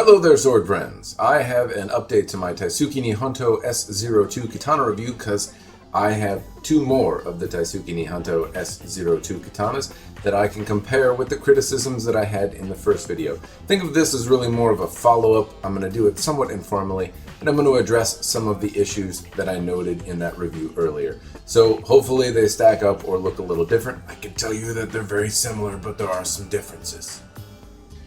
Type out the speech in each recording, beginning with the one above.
Hello there, sword friends. I have an update to my Thaitsuki Nihonto S02 Katana review because I have two more of the Thaitsuki Nihonto S02 Katanas that I can compare with the criticisms that I had in the first video. Think of this as really more of a follow-up. I'm going to do it somewhat informally, and I'm going to address some of the issues that I noted in that review earlier. So hopefully they stack up or look a little different. I can tell you that they're very similar, but there are some differences.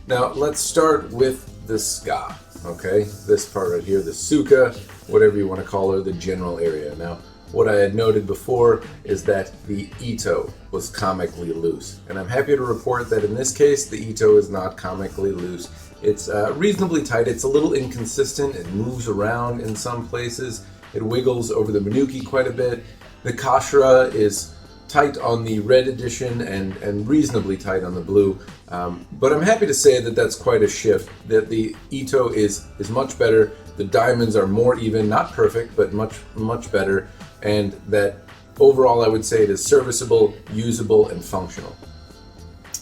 Now let's start with the ska, okay? This part right here, the suka, whatever you want to call her, the general area. Now, what I had noted before is that the ito was comically loose. And I'm happy to report that in this case, the ito is not comically loose. It's reasonably tight. It's a little inconsistent. It moves around in some places. It wiggles over the manuki quite a bit. The kashira is tight on the red edition and reasonably tight on the blue. But I'm happy to say that that's quite a shift, that the ito is much better. The diamonds are more even, not perfect, but much better. And that overall I would say it is serviceable, usable, and functional.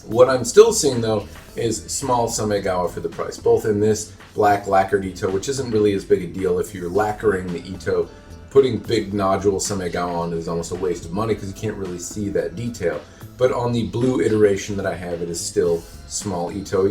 What I'm still seeing though is small samegawa for the price, both in this black lacquered ito, which isn't really as big a deal if you're lacquering the ito. Putting big nodule samegawa on is almost a waste of money because you can't really see that detail. But on the blue iteration that I have, it is still small ito.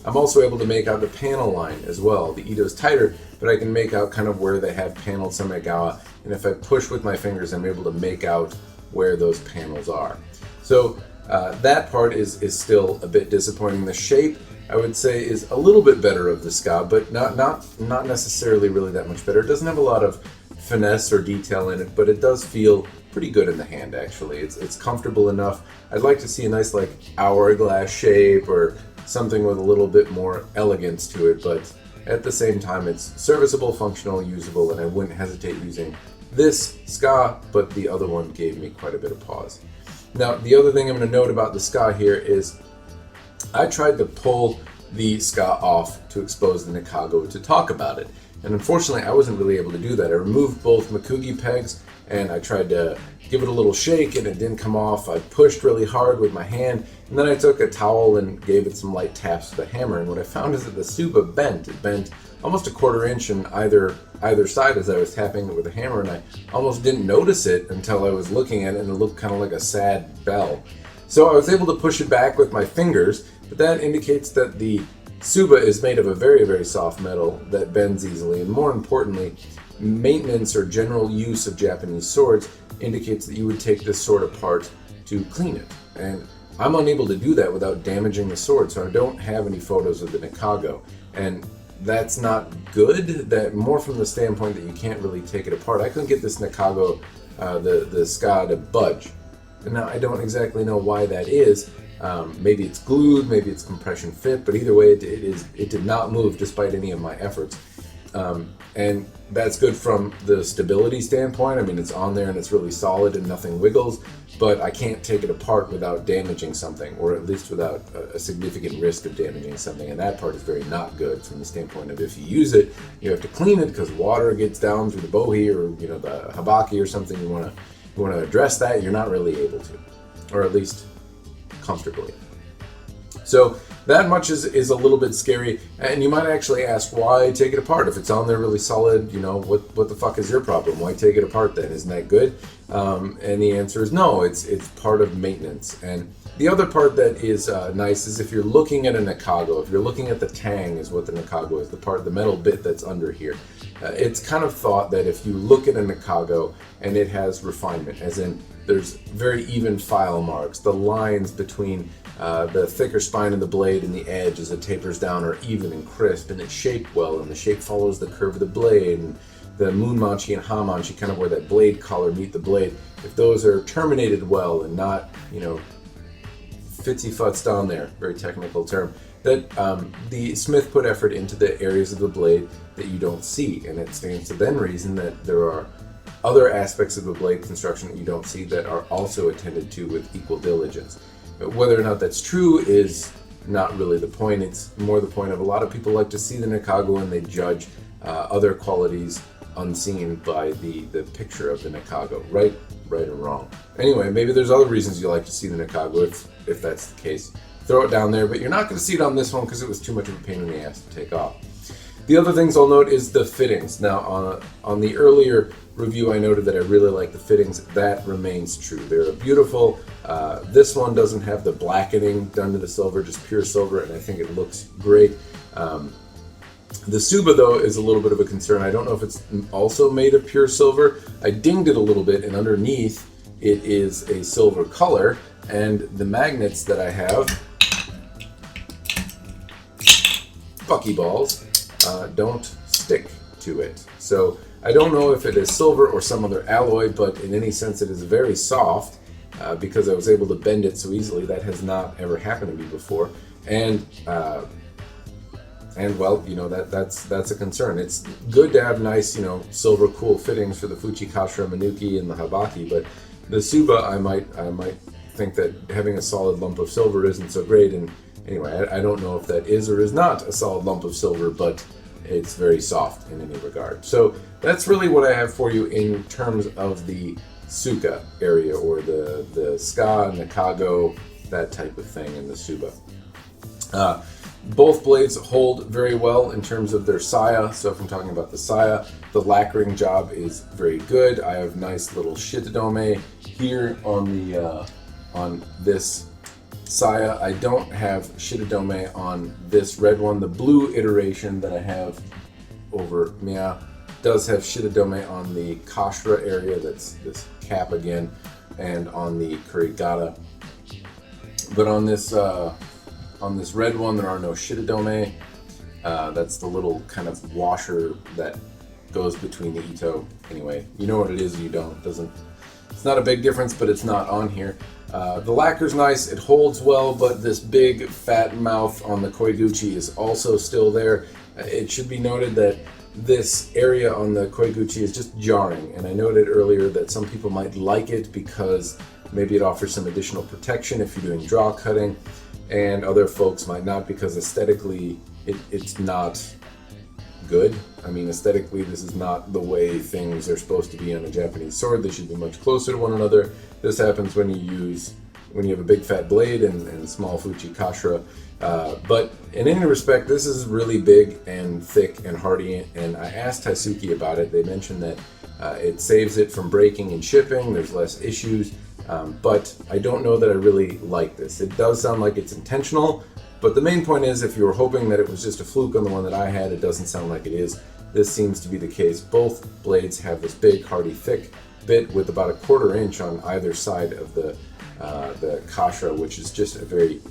I'm also able to make out the panel line as well. The ito is tighter, but I can make out kind of where they have paneled samegawa. And if I push with my fingers, I'm able to make out where those panels are. So that part is still a bit disappointing. The shape, I would say, is a little bit better of the ska, but not necessarily really that much better. It doesn't have a lot of finesse or detail in it, but it does feel pretty good in the hand actually. It's comfortable enough. I'd like to see a nice like hourglass shape or something with a little bit more elegance to it, but at the same time it's serviceable, functional, usable, and I wouldn't hesitate using this ska, but the other one gave me quite a bit of pause. Now the other thing I'm going to note about the ska here is I tried to pull the ska off to expose the nikago to talk about it. And unfortunately, I wasn't really able to do that. I removed both makugi pegs and I tried to give it a little shake and it didn't come off. I pushed really hard with my hand and then I took a towel and gave it some light taps with a hammer. And what I found is that the tsuba bent. It bent almost a quarter-inch in either side as I was tapping it with a hammer, and I almost didn't notice it until I was looking at it and it looked kind of like a sad bell. So I was able to push it back with my fingers, but that indicates that the tsuba is made of a very, very soft metal that bends easily, and more importantly, maintenance or general use of Japanese swords indicates that you would take this sword apart to clean it. And I'm unable to do that without damaging the sword, so I don't have any photos of the nikago. And that's not good, that more from the standpoint that you can't really take it apart. I couldn't get this nikago, the ska, to budge. And now I don't exactly know why that is. Maybe it's glued, maybe it's compression fit, but either way it did not move despite any of my efforts. And that's good from the stability standpoint. I mean, it's on there and it's really solid and nothing wiggles, but I can't take it apart without damaging something, or at least without a significant risk of damaging something, and that part is very not good from the standpoint of if you use it, you have to clean it because water gets down through the bohi or the habaki or something. You want to address that, you're not really able to, or at least comfortably. So that much is a little bit scary, and you might actually ask, why take it apart? If it's on there really solid, what the fuck is your problem? Why take it apart then? Isn't that good? And the answer is no, it's part of maintenance. And the other part that is nice is if you're looking at a nikago, if you're looking at the tang is what the nikago is, the metal bit that's under here. It's kind of thought that if you look at a nikago and it has refinement, as in there's very even file marks, the lines between the thicker spine of the blade and the edge as it tapers down are even and crisp, and it's shaped well, and the shape follows the curve of the blade, and the munmanchi and hamanchi, kind of where that blade collar meet the blade, if those are terminated well and not, fitsy-futs down there, very technical term, that the smith put effort into the areas of the blade that you don't see, and it stands to then reason that there are other aspects of the blade construction that you don't see that are also attended to with equal diligence. But whether or not that's true is not really the point. It's more the point of a lot of people like to see the nikago and they judge other qualities unseen by the picture of the nikago, right or wrong. Anyway, maybe there's other reasons you like to see the nikago if that's the case. throw it down there, but you're not going to see it on this one because it was too much of a pain in the ass to take off. The other things I'll note is the fittings. Now, on the earlier review, I noted that I really like the fittings. That remains true. They're beautiful. This one doesn't have the blackening done to the silver, just pure silver, and I think it looks great. The Tsuba, though, is a little bit of a concern. I don't know if it's also made of pure silver. I dinged it a little bit, and underneath it is a silver color, and the magnets that I have, buckyballs, don't stick to it. So I don't know if it is silver or some other alloy, but in any sense it is very soft because I was able to bend it so easily. That has not ever happened to me before. And well, you know, that's a concern. It's good to have nice, you know, silver cool fittings for the Fuchikashira Manuki and the Habaki, but the Tsuba, I might think that having a solid lump of silver isn't so great. And anyway, I don't know if that is or is not a solid lump of silver, but it's very soft in any regard. So that's really what I have for you in terms of the Suka area, or the Ska, Nakago, that type of thing in the Tsuba. Both blades hold very well in terms of their saya. So if I'm talking about the saya, the lacquering job is very good. I have nice little shitadome here on this saya. I don't have shitadome on this red one. The blue iteration that I have over Mia does have shitadome on the kashira area, that's this cap again, and on the kurigata. But on this red one, there are no shitadome. That's the little kind of washer that goes between the ito. Anyway, you know what it is, you don't. It's not a big difference, but it's not on here. The lacquer's nice, it holds well, but this big fat mouth on the Koiguchi is also still there. It should be noted that this area on the Koiguchi is just jarring, and I noted earlier that some people might like it because maybe it offers some additional protection if you're doing draw cutting, and other folks might not because aesthetically it's not good. I mean, aesthetically this is not the way things are supposed to be on a Japanese sword. They should be much closer to one another. This happens when you have a big fat blade and small Fuchikashira. But in any respect, this is really big and thick and hardy, and I asked Thaitsuki about it. They mentioned that it saves it from breaking and shipping, there's less issues, but I don't know that I really like this. It does sound like it's intentional, but the main point is, if you were hoping that it was just a fluke on the one that I had, it doesn't sound like it is. This seems to be the case. Both blades have this big, hardy, thick bit with about a 1/4 inch on either side of the kashira, which is just a very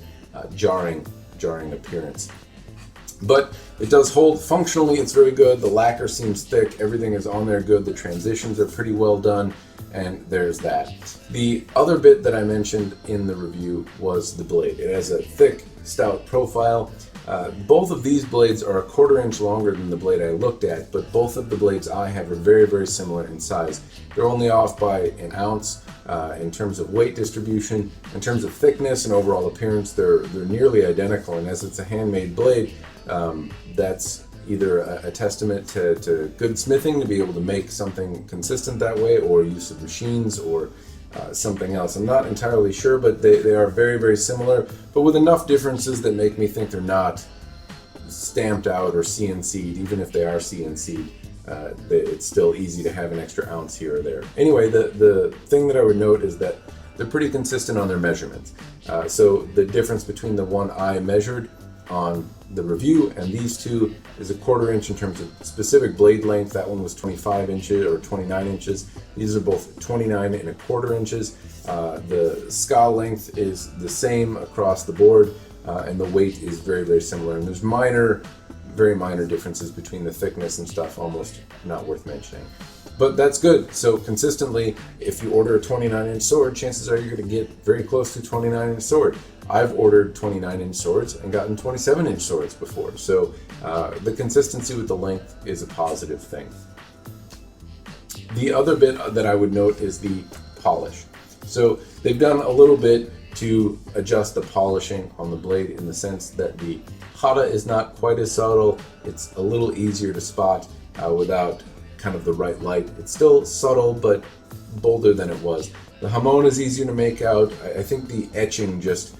jarring appearance. But it does hold. Functionally, it's very good. The lacquer seems thick. Everything is on there good. The transitions are pretty well done, and there's that. The other bit that I mentioned in the review was the blade. It has a thick, stout profile. Both of these blades are a 1/4 inch longer than the blade I looked at, but both of the blades I have are very, very similar in size. They're only off by an ounce in terms of weight distribution. In terms of thickness and overall appearance, they're nearly identical, and as it's a handmade blade, that's either a testament to good smithing to be able to make something consistent that way, or use of machines, or something else. I'm not entirely sure, but they are very, very similar, but with enough differences that make me think they're not stamped out or CNC'd. Even if they are CNC'd, it's still easy to have an extra ounce here or there. Anyway, the thing that I would note is that they're pretty consistent on their measurements. So the difference between the one I measured on the review and these two is a 1/4 inch in terms of specific blade length. That one was 25 inches or 29 inches. These are both 29 1/4 inches. The ska length is the same across the board, and the weight is very, very similar. And there's very minor differences between the thickness and stuff, almost not worth mentioning. But that's good. So consistently, if you order a 29-inch sword, chances are you're going to get very close to 29-inch sword. I've ordered 29-inch swords and gotten 27-inch swords before. So the consistency with the length is a positive thing. The other bit that I would note is the polish. So they've done a little bit to adjust the polishing on the blade in the sense that the hara is not quite as subtle. It's a little easier to spot without kind of the right light. It's still subtle, but bolder than it was. The hamon is easier to make out. I think the etching just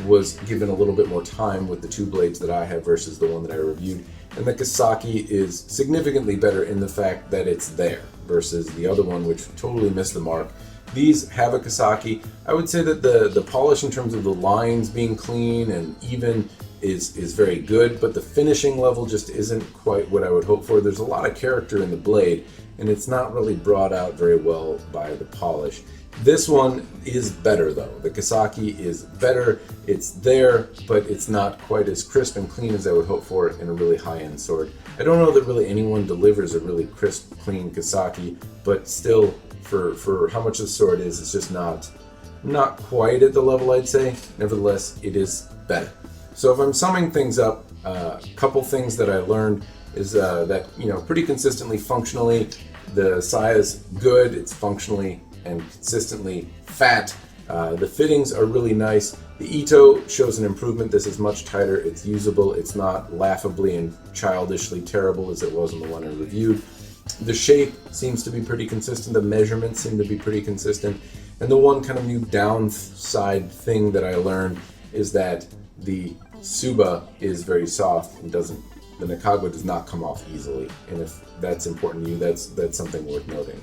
was given a little bit more time with the two blades that I have versus the one that I reviewed. And the Kasaki is significantly better in the fact that it's there versus the other one, which totally missed the mark. These have a Kasaki. I would say that the polish in terms of the lines being clean and even is very good, but the finishing level just isn't quite what I would hope for. There's a lot of character in the blade, and it's not really brought out very well by the polish. This one is better though. The Kasaki is better. It's there, but it's not quite as crisp and clean as I would hope for in a really high-end sword. I don't know that really anyone delivers a really crisp, clean Kasaki, but still, for how much the sword is, it's just not quite at the level I'd say. Nevertheless, it is better. So if I'm summing things up, a couple things that I learned is that, pretty consistently functionally, the Saya's good. It's functionally and consistently fat. The fittings are really nice. The Ito shows an improvement. This is much tighter. It's usable. It's not laughably and childishly terrible as it was in the one I reviewed. The shape seems to be pretty consistent. The measurements seem to be pretty consistent. And the one kind of new downside thing that I learned is that the Tsuba is very soft and the Nakagwa does not come off easily. And if that's important to you, that's something worth noting.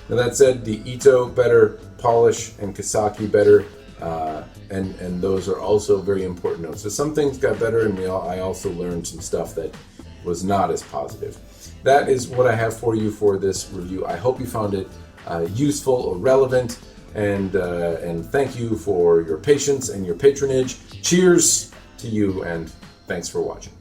Now that said, the Ito better, polish and Kasaki better, and those are also very important notes. So some things got better, and I also learned some stuff that was not as positive. That is what I have for you for this review. I hope you found it useful or relevant, and thank you for your patience and your patronage. Cheers to you, and thanks for watching.